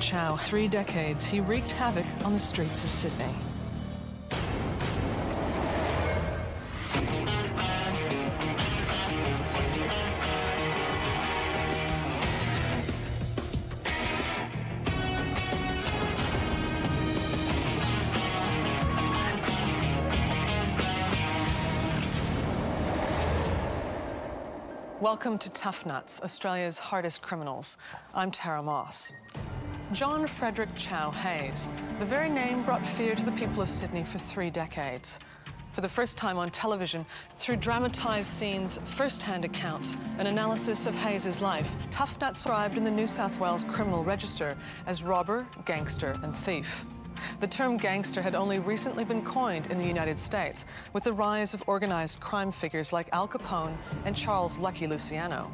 Chow, 3 decades, he wreaked havoc on the streets of Sydney. Welcome to Tough Nuts, Australia's hardest criminals. I'm Tara Moss. John Frederick Chow Hayes. The very name brought fear to the people of Sydney for 3 decades. For the first time on television, through dramatised scenes, first-hand accounts, and analysis of Hayes' life, Tough Nuts described in the New South Wales Criminal Register as robber, gangster, and thief. The term gangster had only recently been coined in the United States with the rise of organised crime figures like Al Capone and Charles Lucky Luciano.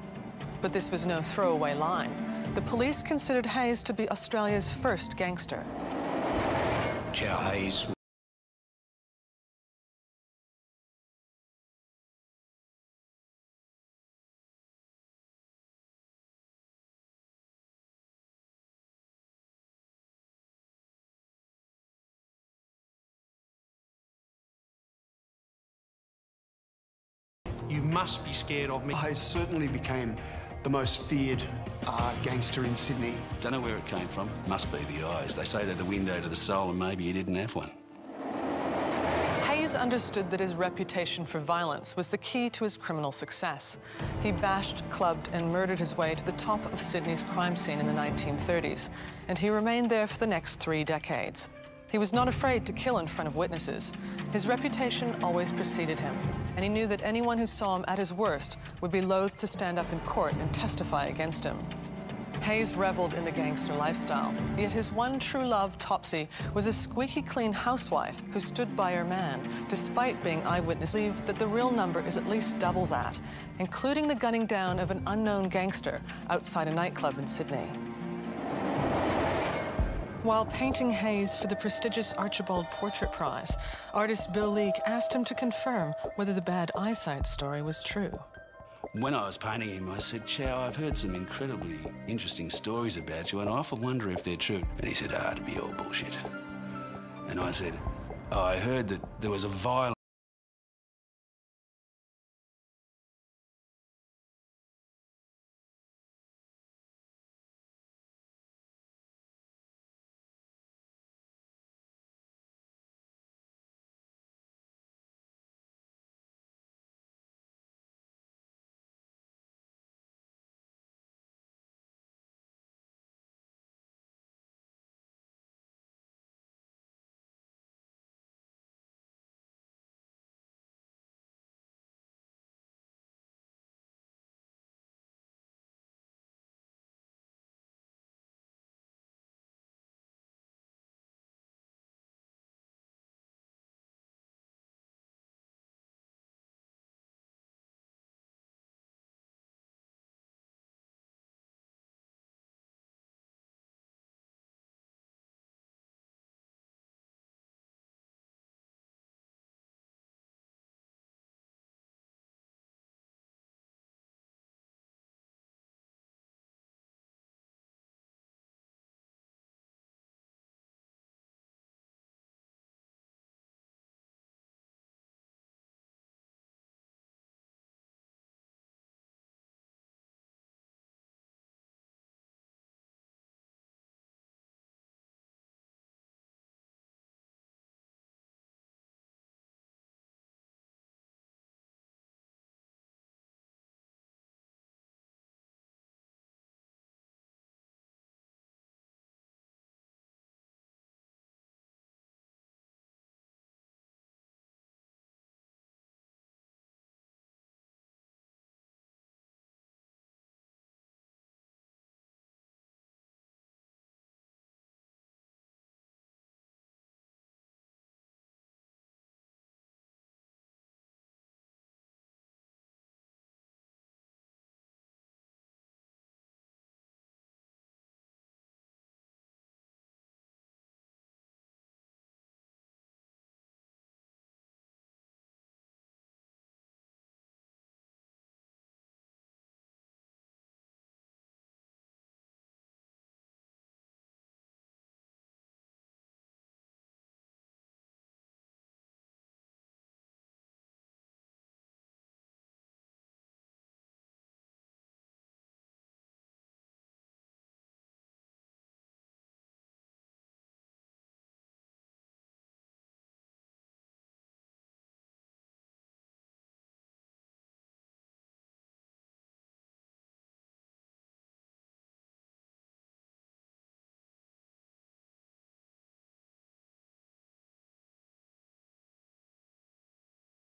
But this was no throwaway line. The police considered Hayes to be Australia's first gangster. Chow Hayes. You must be scared of me. I certainly became the most feared gangster in Sydney. Don't know where it came from. Must be the eyes. They say they're the window to the soul, and maybe he didn't have one. Hayes understood that his reputation for violence was the key to his criminal success. He bashed, clubbed, and murdered his way to the top of Sydney's crime scene in the 1930s, and he remained there for the next 3 decades. He was not afraid to kill in front of witnesses. His reputation always preceded him, and he knew that anyone who saw him at his worst would be loath to stand up in court and testify against him. Hayes reveled in the gangster lifestyle, yet his one true love, Topsy, was a squeaky clean housewife who stood by her man, despite being eyewitness. Believe that the real number is at least double that, including the gunning down of an unknown gangster outside a nightclub in Sydney. While painting Hayes for the prestigious Archibald Portrait Prize, artist Bill Leake asked him to confirm whether the bad eyesight story was true. When I was painting him, I said, Chow, I've heard some incredibly interesting stories about you, and I often wonder if they're true. And he said, it'd be all bullshit. And I said, I heard that there was a violent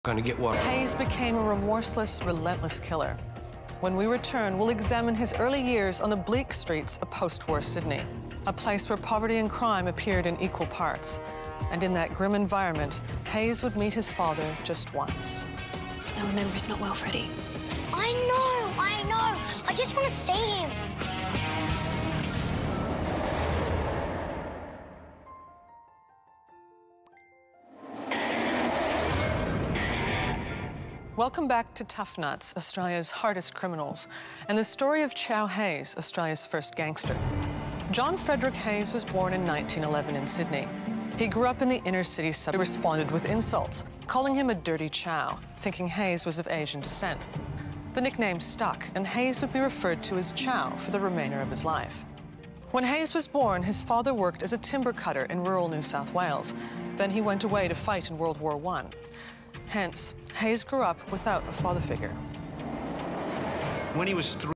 Going to get what? Hayes became a remorseless, relentless killer. When we return, we'll examine his early years on the bleak streets of post-war Sydney, a place where poverty and crime appeared in equal parts. And in that grim environment, Hayes would meet his father just once. Now remember, he's not well, Freddie. I know. I just want to see him. Welcome back to Tough Nuts, Australia's hardest criminals, and the story of Chow Hayes, Australia's first gangster. John Frederick Hayes was born in 1911 in Sydney. He grew up in the inner city suburb. He responded with insults, calling him a dirty Chow, thinking Hayes was of Asian descent. The nickname stuck, and Hayes would be referred to as Chow for the remainder of his life. When Hayes was born, his father worked as a timber cutter in rural New South Wales. Then he went away to fight in World War I. Hence, Hayes grew up without a father figure. When he was 3,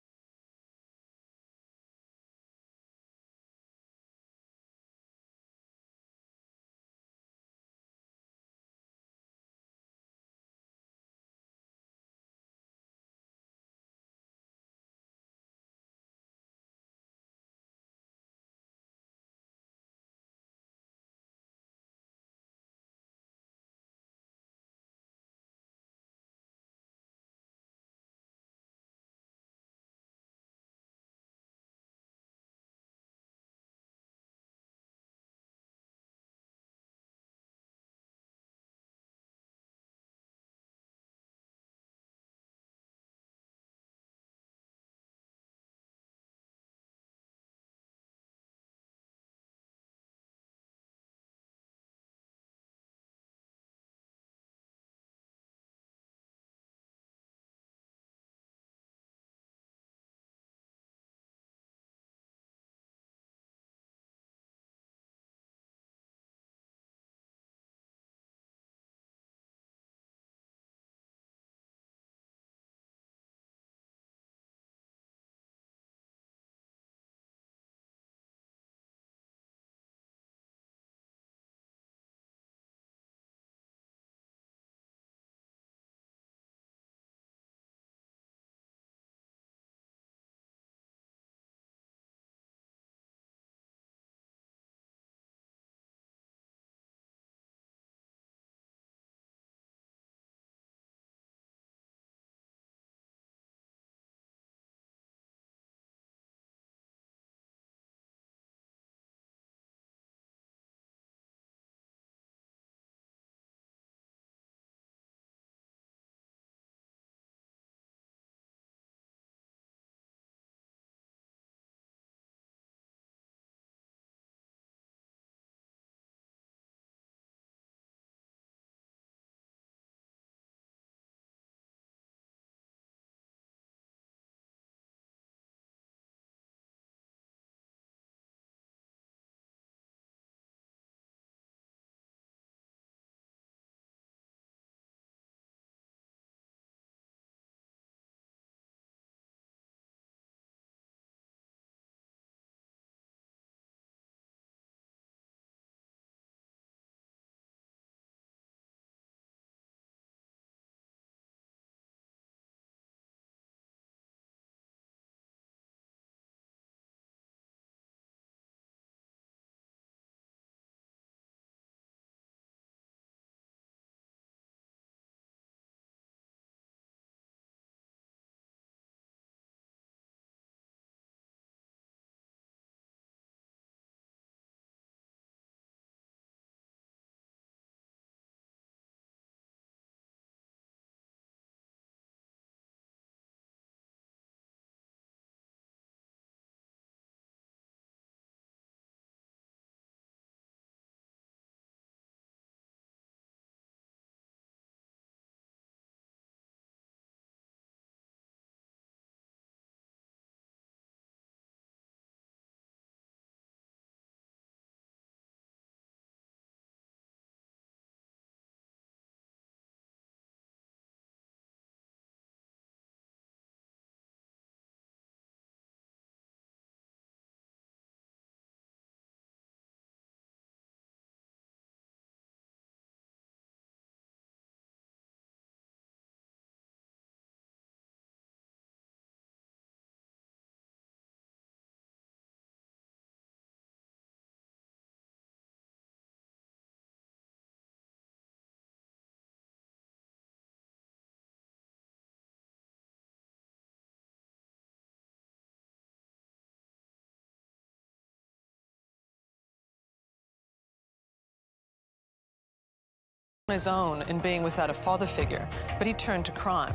on his own in being without a father figure, but he turned to crime.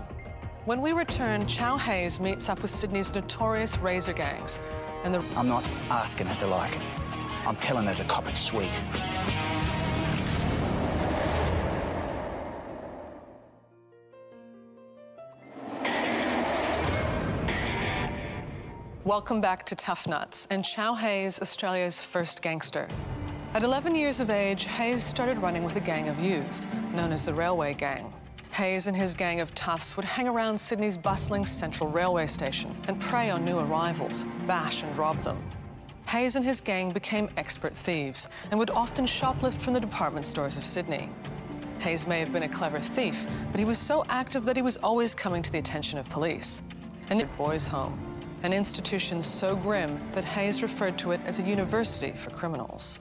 When we return, Chow Hayes meets up with Sydney's notorious razor gangs, and I'm not asking her to like it. I'm telling her to cop it sweet. Welcome back to Tough Nuts and Chow Hayes, Australia's first gangster. At 11 years of age, Hayes started running with a gang of youths, known as the Railway Gang. Hayes and his gang of toughs would hang around Sydney's bustling Central Railway Station and prey on new arrivals, bash and rob them. Hayes and his gang became expert thieves and would often shoplift from the department stores of Sydney. Hayes may have been a clever thief, but he was so active that he was always coming to the attention of police. And the boys' home, an institution so grim that Hayes referred to it as a university for criminals.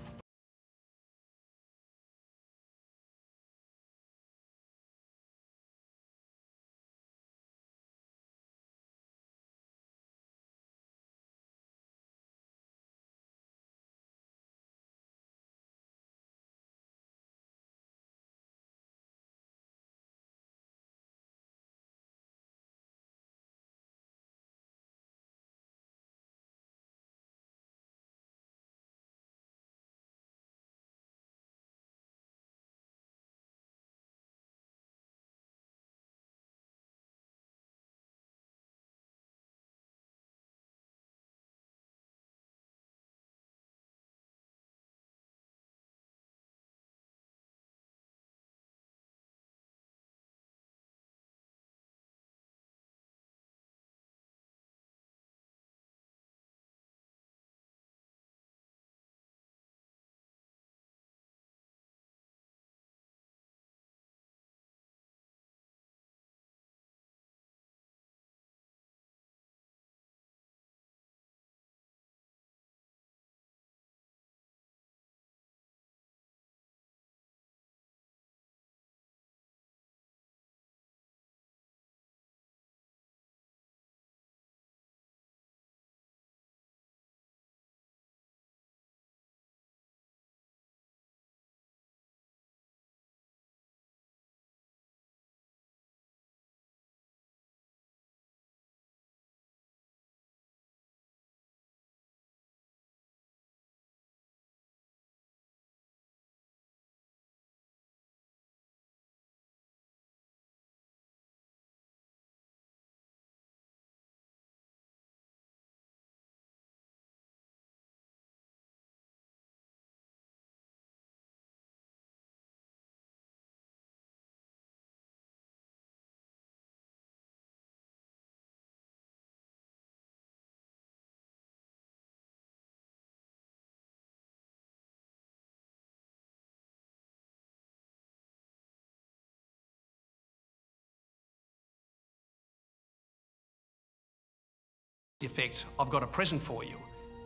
Effect, I've got a present for you,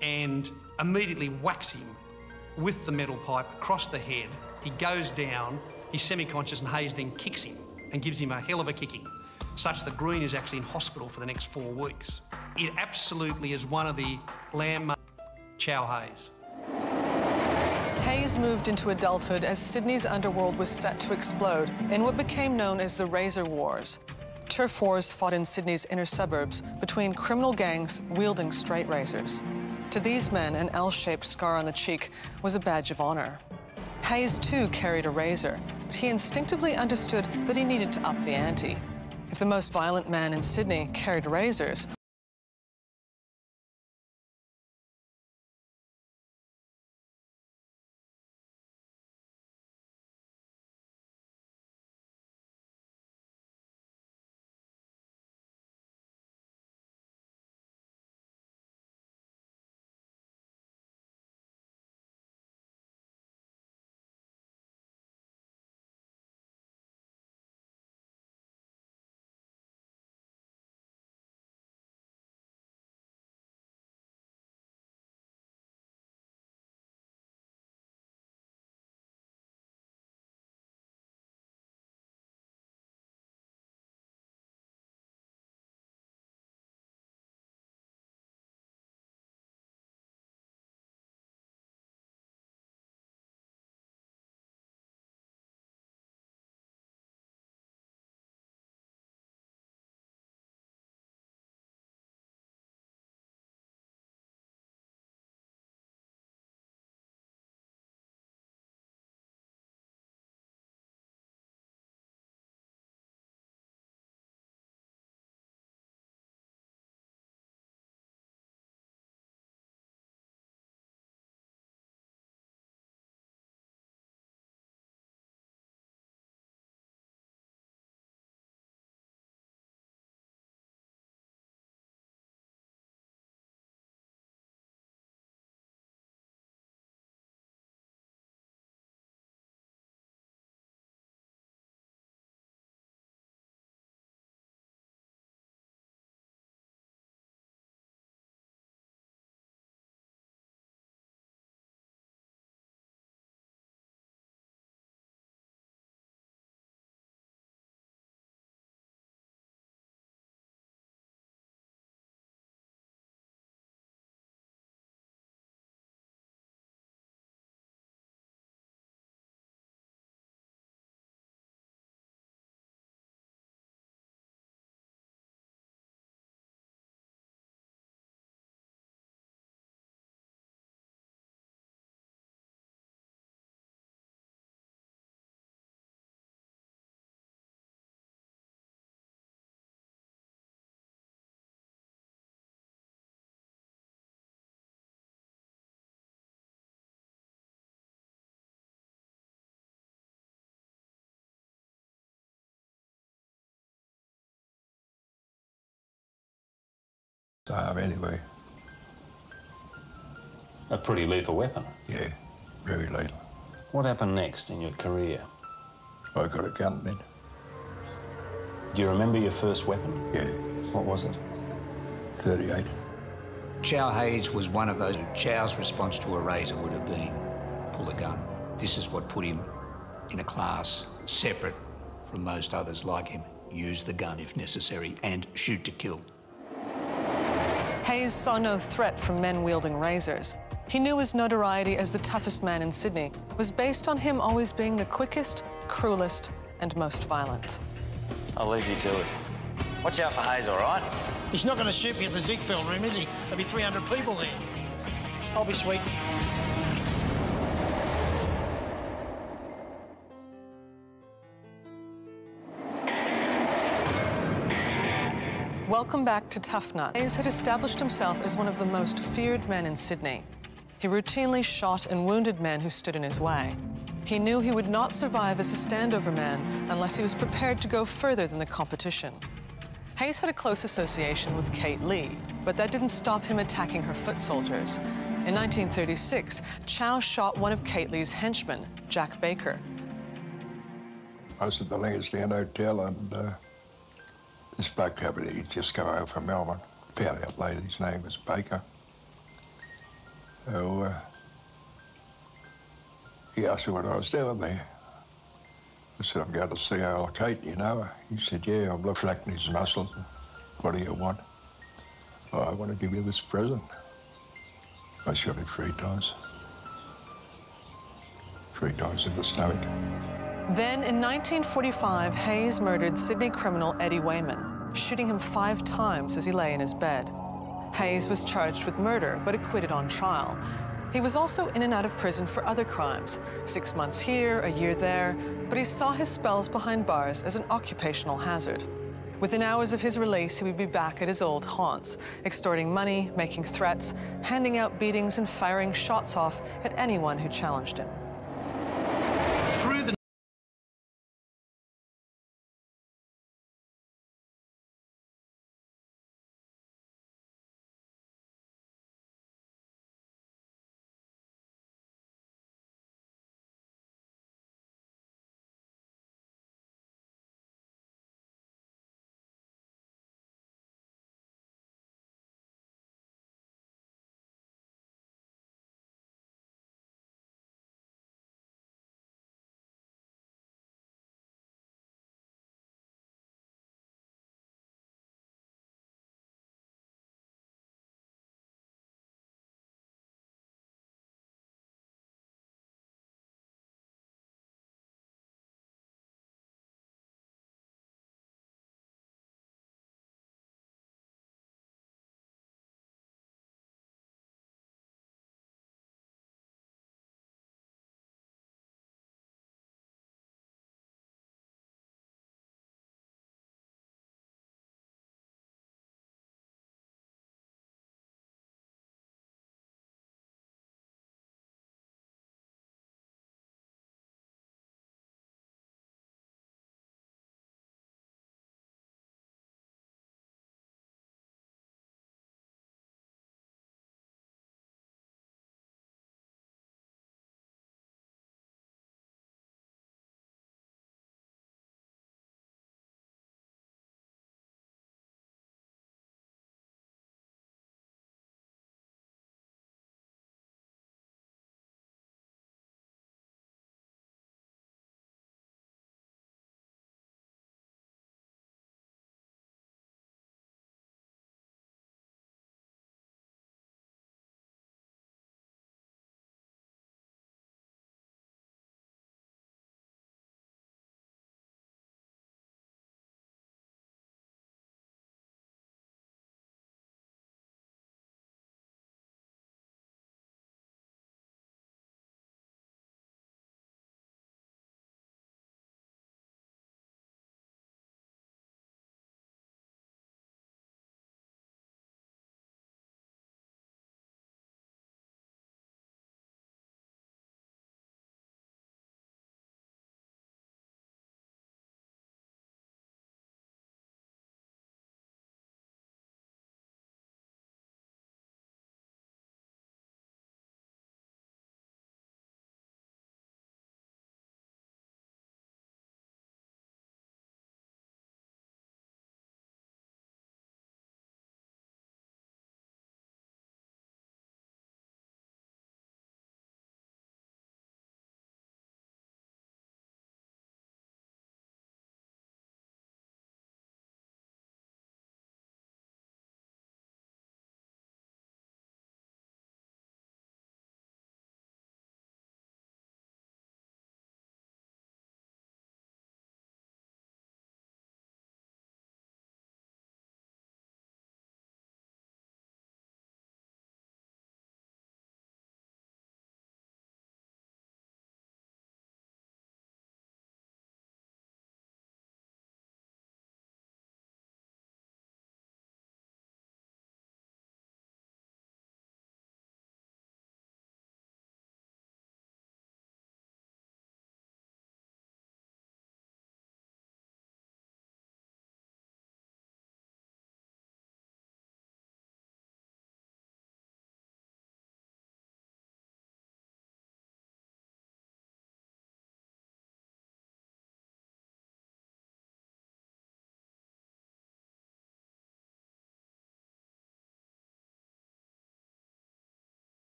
and immediately whacks him with the metal pipe across the head. He goes down, he's semi-conscious, and Hayes then kicks him and gives him a hell of a kicking, such that Green is actually in hospital for the next 4 weeks. It absolutely is one of the landmarks. Chow Hayes. Hayes moved into adulthood as Sydney's underworld was set to explode in what became known as the Razor Wars. Turf wars fought in Sydney's inner suburbs between criminal gangs wielding straight razors. To these men, an L-shaped scar on the cheek was a badge of honor. Hayes, too, carried a razor, but he instinctively understood that he needed to up the ante. If the most violent man in Sydney carried razors, Anyway. A pretty lethal weapon. Yeah, very lethal. What happened next in your career? I got a gun then. Do you remember your first weapon? Yeah. What was it? 38. Chow Hayes was one of those. Chow's response to a razor would have been, pull a gun. This is what put him in a class separate from most others like him. Use the gun if necessary and shoot to kill. Hayes saw no threat from men wielding razors. He knew his notoriety as the toughest man in Sydney was based on him always being the quickest, cruelest, and most violent. I'll leave you to it. Watch out for Hayes, all right? He's not going to shoot me at the Zig film room, is he? There'll be 300 people there. I'll be sweet. Welcome back to Tough Nut. Hayes had established himself as one of the most feared men in Sydney. He routinely shot and wounded men who stood in his way. He knew he would not survive as a standover man unless he was prepared to go further than the competition. Hayes had a close association with Kate Lee, but that didn't stop him attacking her foot soldiers. In 1936, Chow shot one of Kate Lee's henchmen, Jack Baker. I was at the Lansdowne Hotel and this bloke over there, he'd just come over from Melbourne. Found out later his name was Baker. So he asked me what I was doing there. I said, I'm going to see old Kate, you know her. He said, yeah, I'm reflecting his muscles. What do you want? Oh, I want to give you this present. I shot him 3 times. 3 times in the stomach. Then, in 1945, Hayes murdered Sydney criminal Eddie Wayman, shooting him 5 times as he lay in his bed. Hayes was charged with murder, but acquitted on trial. He was also in and out of prison for other crimes, 6 months here, a year there, but he saw his spells behind bars as an occupational hazard. Within hours of his release, he would be back at his old haunts, extorting money, making threats, handing out beatings, and firing shots off at anyone who challenged him.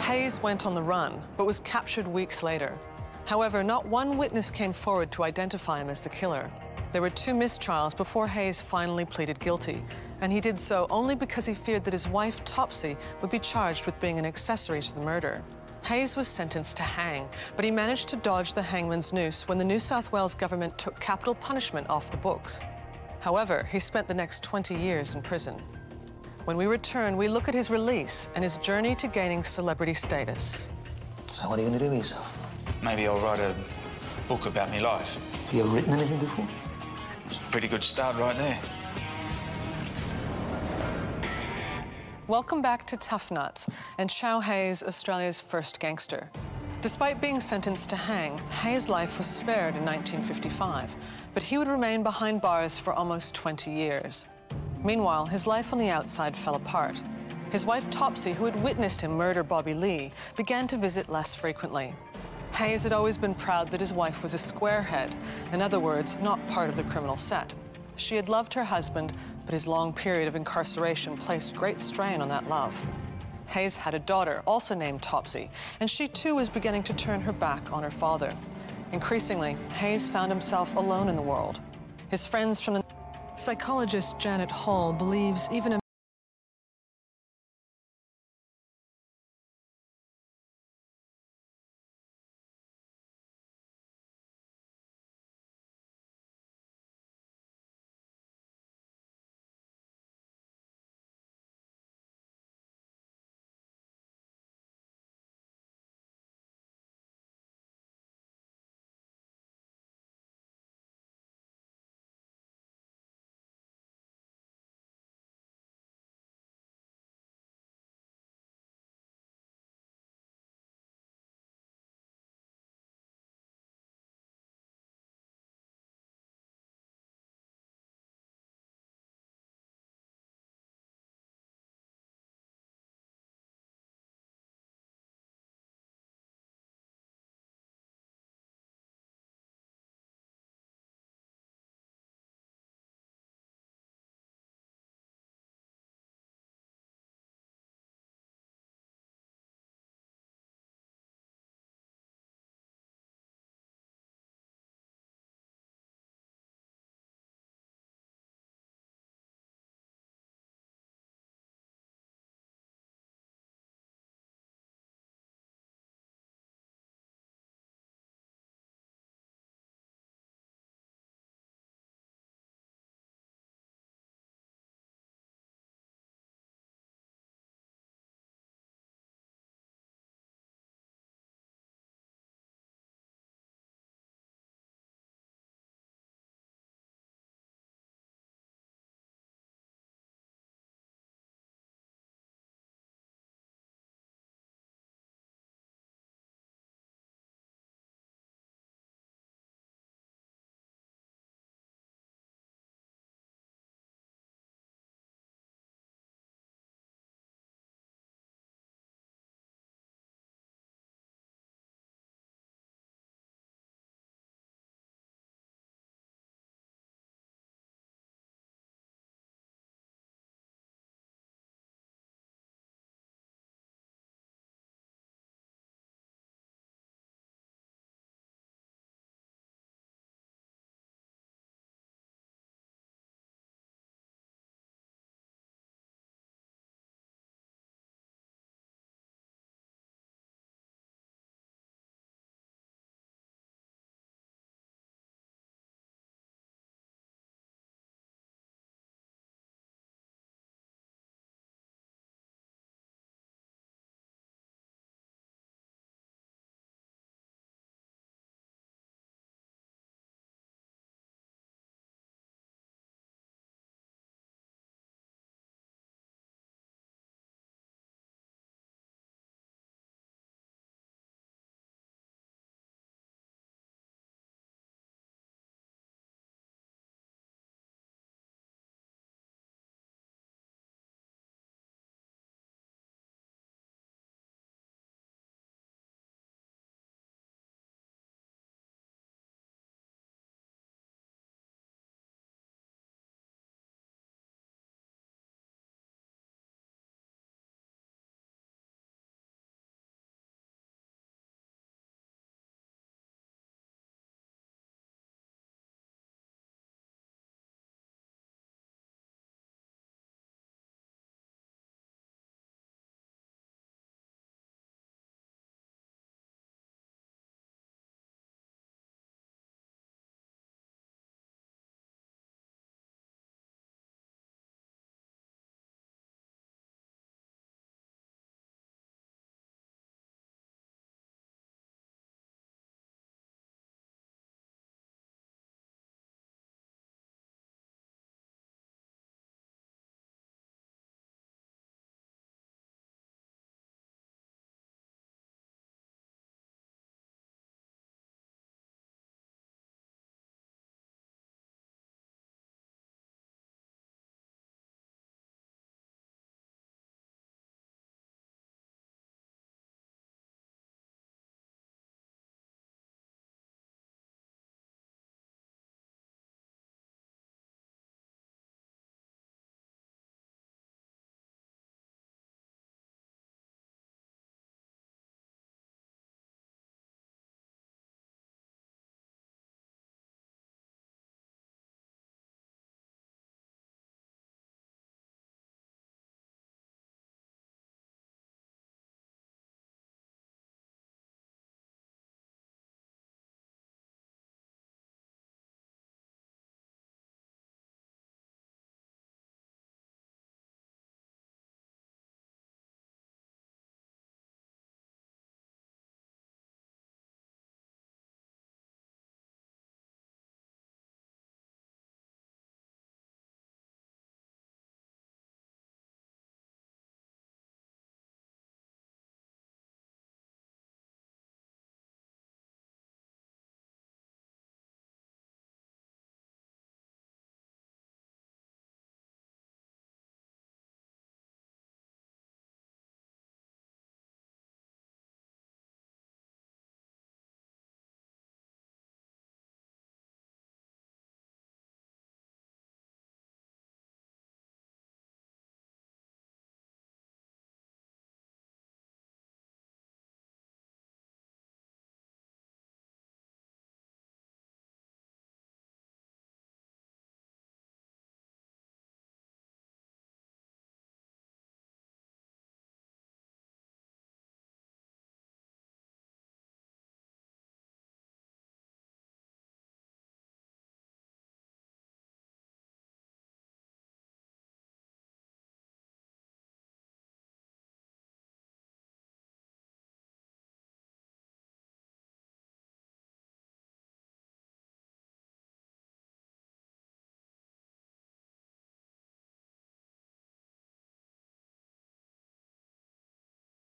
Hayes went on the run, but was captured weeks later. However, not one witness came forward to identify him as the killer. There were 2 mistrials before Hayes finally pleaded guilty, and he did so only because he feared that his wife, Topsy, would be charged with being an accessory to the murder. Hayes was sentenced to hang, but he managed to dodge the hangman's noose when the New South Wales government took capital punishment off the books. However, he spent the next 20 years in prison. When we return, we look at his release and his journey to gaining celebrity status. So what are you going to do with yourself? Maybe I'll write a book about my life. Have you ever written anything before? It's a pretty good start right there. Welcome back to Tough Nuts and Chow Hayes, Australia's first gangster. Despite being sentenced to hang, Hayes' life was spared in 1955, but he would remain behind bars for almost 20 years. Meanwhile, his life on the outside fell apart. His wife, Topsy, who had witnessed him murder Bobby Lee, began to visit less frequently. Hayes had always been proud that his wife was a squarehead, in other words, not part of the criminal set. She had loved her husband, but his long period of incarceration placed great strain on that love. Hayes had a daughter, also named Topsy, and she too was beginning to turn her back on her father. Increasingly, Hayes found himself alone in the world. His friends from the... Psychologist Janet Hall believes even a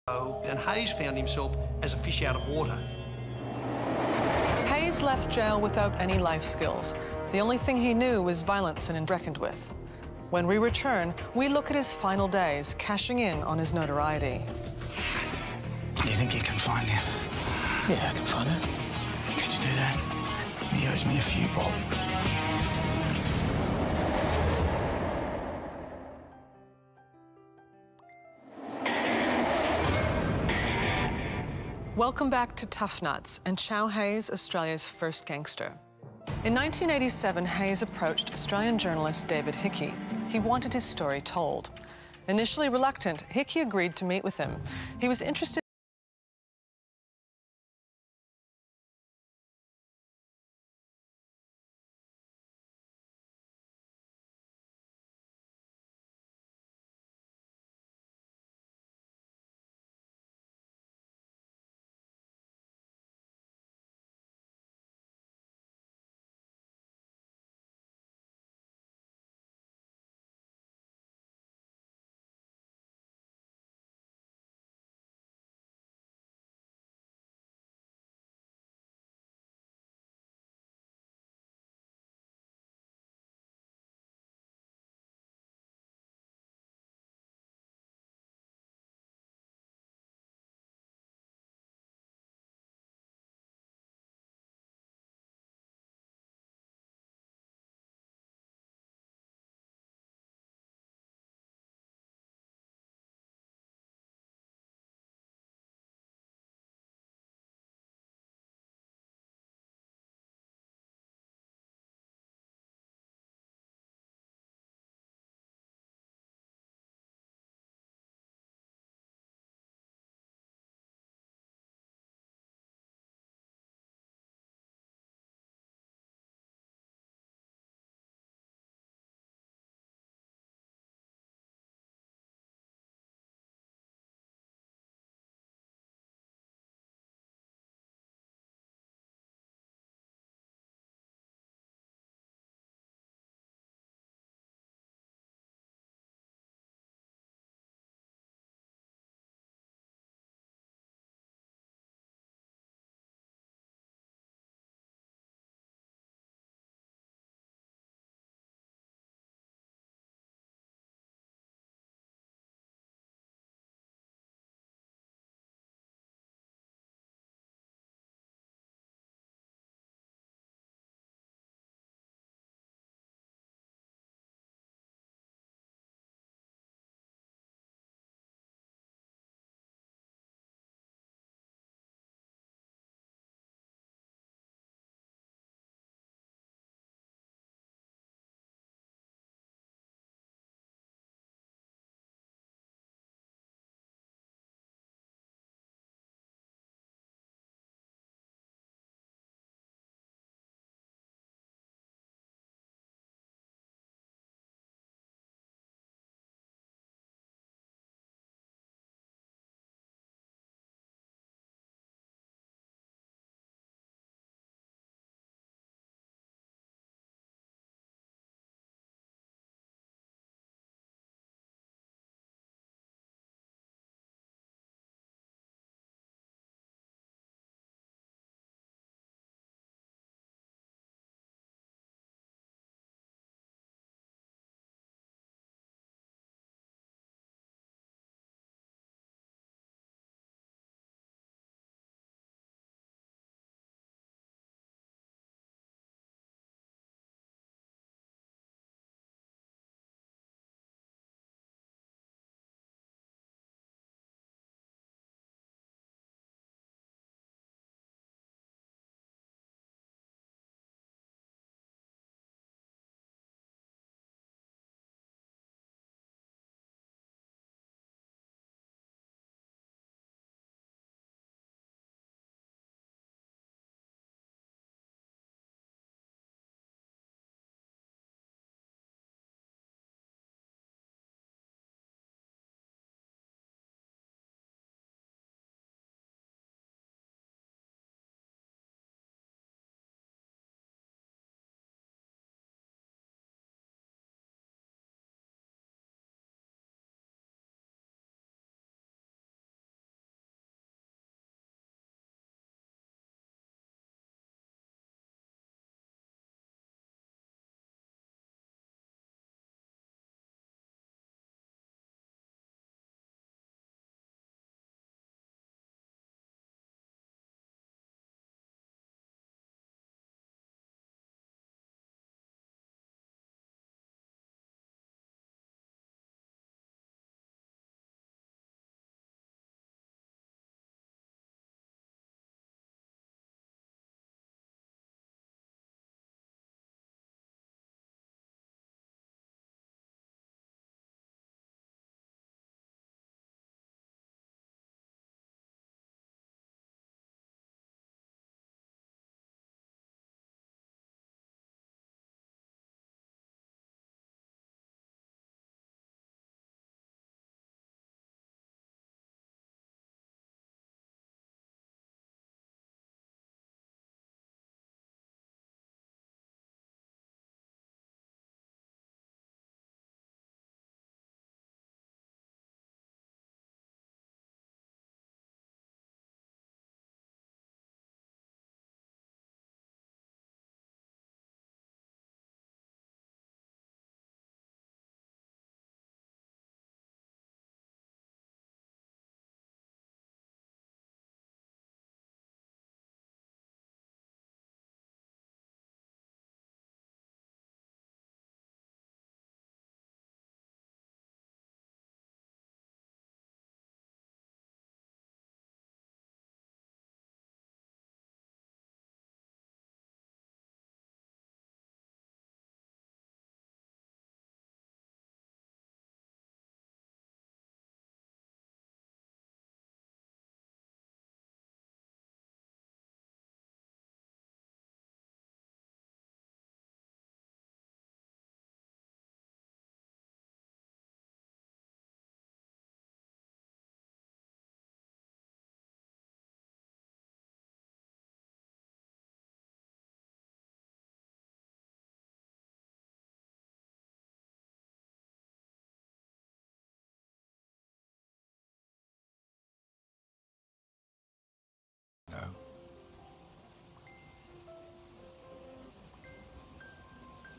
And Hayes found himself as a fish out of water. Hayes left jail without any life skills. The only thing he knew was violence and reckoned with. When we return, we look at his final days, cashing in on his notoriety. You think you can find him? Yeah, I can find it. Could you do that? He owes me a few bob. Welcome back to Tough Nuts and Chow Hayes, Australia's first gangster. In 1987, Hayes approached Australian journalist David Hickey. He wanted his story told. Initially reluctant, Hickey agreed to meet with him. He was interested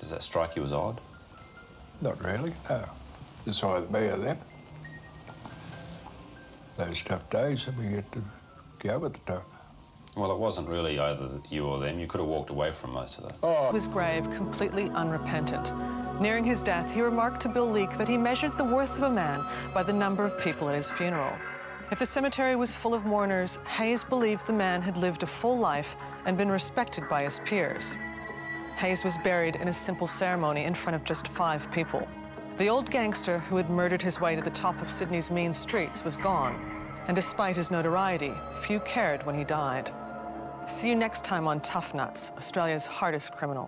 Does that strike you as odd? Not really, no. It's either me or them. Those tough days, and we get to go with the tough. Well, it wasn't really either you or them. You could have walked away from most of those. Oh. His grave completely unrepentant. Nearing his death, he remarked to Bill Leake that he measured the worth of a man by the number of people at his funeral. If the cemetery was full of mourners, Hayes believed the man had lived a full life and been respected by his peers. Hayes was buried in a simple ceremony in front of just 5 people. The old gangster who had murdered his way to the top of Sydney's mean streets was gone, and despite his notoriety, few cared when he died. See you next time on Tough Nuts, Australia's hardest criminal.